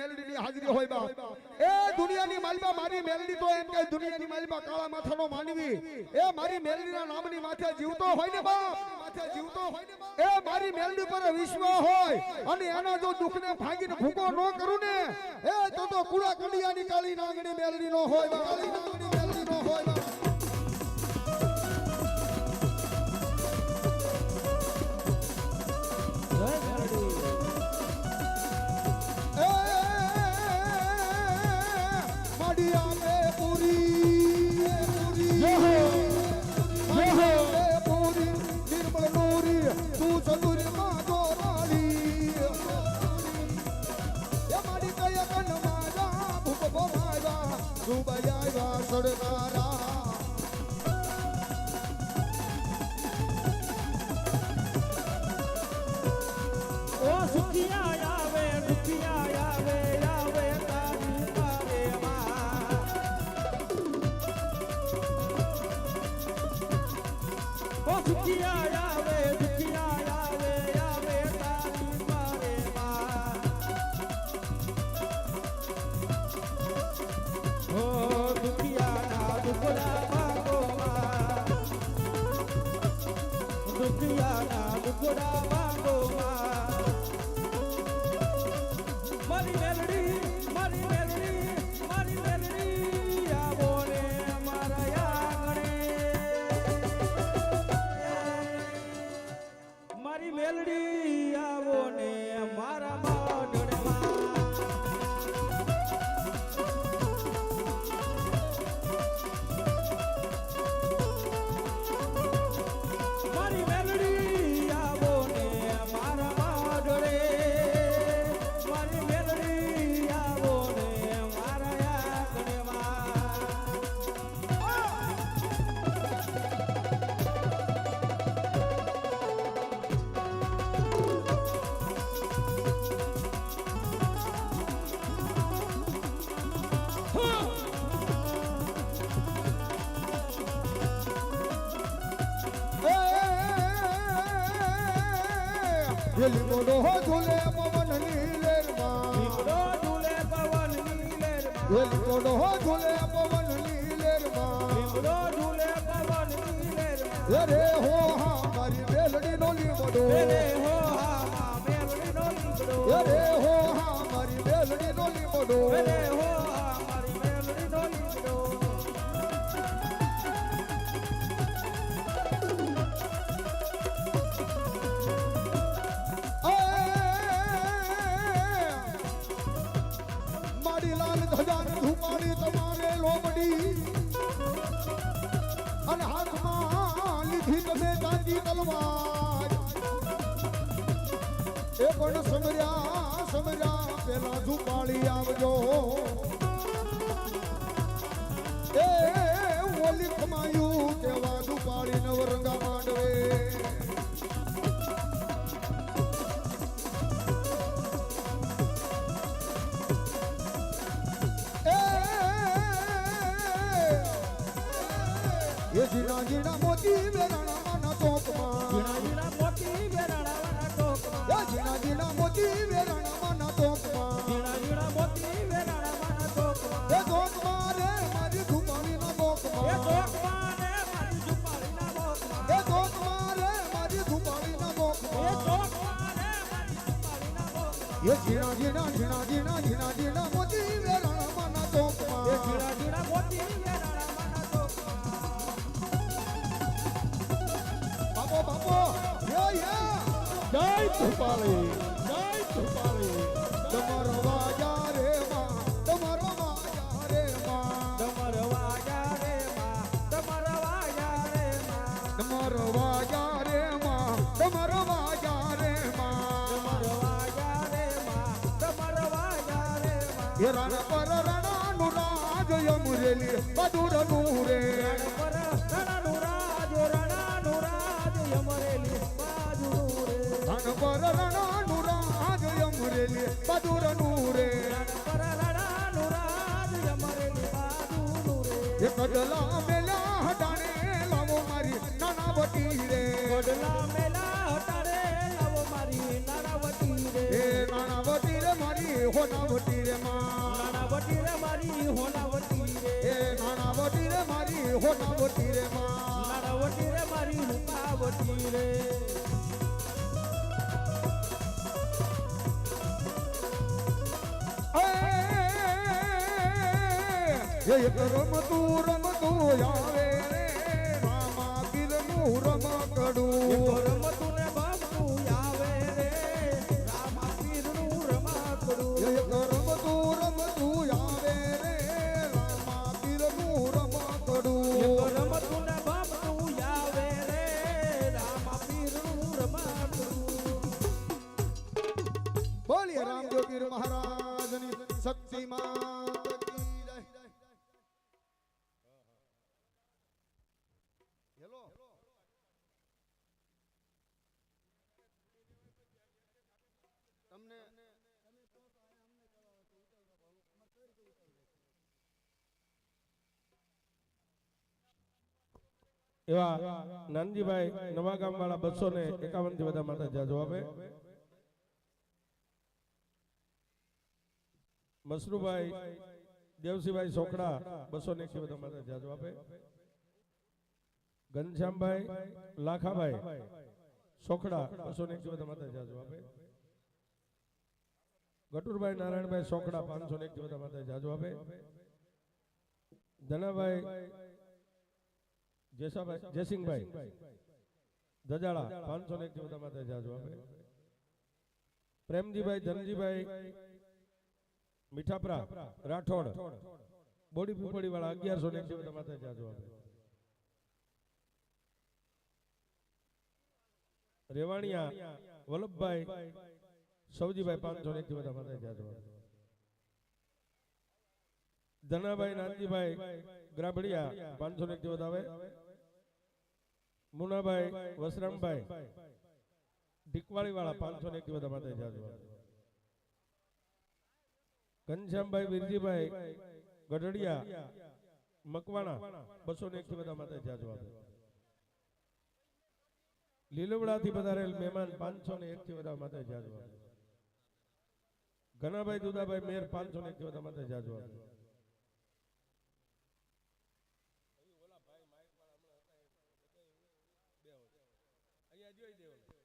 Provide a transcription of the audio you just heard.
મેલડીની હાજરી હોય બા એ દુનિયાની માલબા મારી મેલડી તો એમ કે દુનિયાની માલબા કાળા માથાનો માનવી એ મારી મેલડીના નામની માથે જીવતો હોય ને બા માથે જીવતો હોય ને બા એ મારી મેલડી પર વિશ્વાસ હોય અને એના જો દુખને ભાગીને ભૂકો ન કરું ને એ તો કુડા કડિયાની કાળી નાગણી મેલડી નો હોય બા કાળી નાગણી મેલડી નો હોય બા લીમડો ઝૂલે પવન નીલેરમાં લીમડો ઝૂલે પવન નીલેરમાં લીમડો ઝૂલે પવન નીલેરમાં લીમડો ઝૂલે પવન નીલેરમાં અરે હો હા મારી મેલડી નો લીમડો અરે હો હા મેલડી નો લીમડો અરે હો હા મારી મેલડી નો લીમડો અરે હો હા મારી મેલડી નો લીમડો અને હાથમાં લીધી તમે ગાંધી તલવાર એ પણ સમર્યા પેલા ઝુપાડી આવજો એ ઓલી ખમાયું કેવા ઝુપાડી નવરંગા માંડવે ये जीना जीना मोती बेराना माना तोकमा जीना जीना मोती बेराना माना तोकमा ये जीना जीना मोती बेराना माना तोकमा जीना जीना मोती बेराना माना तोकमा ये तोकमा रे मारी धुपाली ना तोकमा ये तोकमा रे मारी धुपाली ना तोकमा ये तोकमा रे मारी धुपाली ना तोकमा ये तोकमा रे मारी धुपाली ना तोकमा ये जीना जीना जीना जीना जीना जीना मोती बेराना माना तोकमा ये जीना जीना मोती बेराना माना तोकमा बापो ये जय धुपाली તમારો વાજા રે માં તમારો વાજા રે માં તમારો વાજા રે માં તમારો વાજા રે માં તમારો વાજા રે માં તમારો વાજા રે માં તમારો વાજા રે માં તમારો વાજા રે માં એ રણ પર રણાનું રાજ યમરેલી બદુર નૂરે રણ પર રણાનું રાજ યમરેલી બાજુરે રણ પર રણાનું રાજ યમરેલી બાજુર નૂરે રણ પર રણાનું રાજ યમરેલી બાજુરે એ કડલા મેલા હટાણે લાવો મારી નાનાવટી રે કડલા મેલા હટાણે લાવો મારી નાનાવટી રે એ નાનાવટી રે મારી હોનાવટી રે માં નાણાવટી રે મારી હોનાવટી રે એ નાણાવટી રે મારી હોનાવટી રે માં નાણાવટી રે મારી રૂપાવટી રે એક રમતું આવે રે રામા પીરનું રમકડું રમતું ને બાપનું આવે રે રામા પીરનું રમકડું એક રમતું આવે રે રામા પીરનું રમકડું રમતું ને બાપનું આવે રે રામા પીરનું રમકડું બોલીએ રામદેવ પીર મહારાજની શક્તિમાં તમને એવા નાનજીભાઈ નવા ગામ વાળા 251 થી બધા માતા જાજો આપે મસરૂભાઈ દેવસીભાઈ સોખડા 201 થી બધા માતા જાજો આપે ઘનશ્યામભાઈ લાખાભાઈ સોખડા 201 થી બધા માતા જાજો આપે ગટુરભાઈ નારાયણભાઈ સોખડા 501 થી બધા માતા જાજો આપે ધનાભાઈ જયસિંહભાઈ દજાળા 501 થી બધા માતા જાજો આપે પ્રેમજીભાઈ ધનજીભાઈ મીઠાપરા રાઠોડ બોડી પીપળી વાળા 1101 થી બધા માતા જાજો આપે રેવાણિયા વલ્લભભાઈ સૌજીભાઈ 501 થી બધા માતા જાજો આપે ધનાભાઈ નાનજીભાઈ ગ્રાભડિયા 501 થી વધાવે મુનાભાઈ વસરામભાઈ ઢીકવાળી વાળા 501 થી બધા માતા જાજો આપે ઘનશ્યામભાઈ વીરજીભાઈ ગઢડિયા મકવાણા 201 થી બધા માતા જાજો આપે લીલવડા થી પધારેલ મહેમાન 501 થી બધા માતા જાજો આપે ઘનાભાઈ દુદાભાઈ મેર 501 થી બધા માતા જાજો આપે અહીંયા જોઈ દેવાનું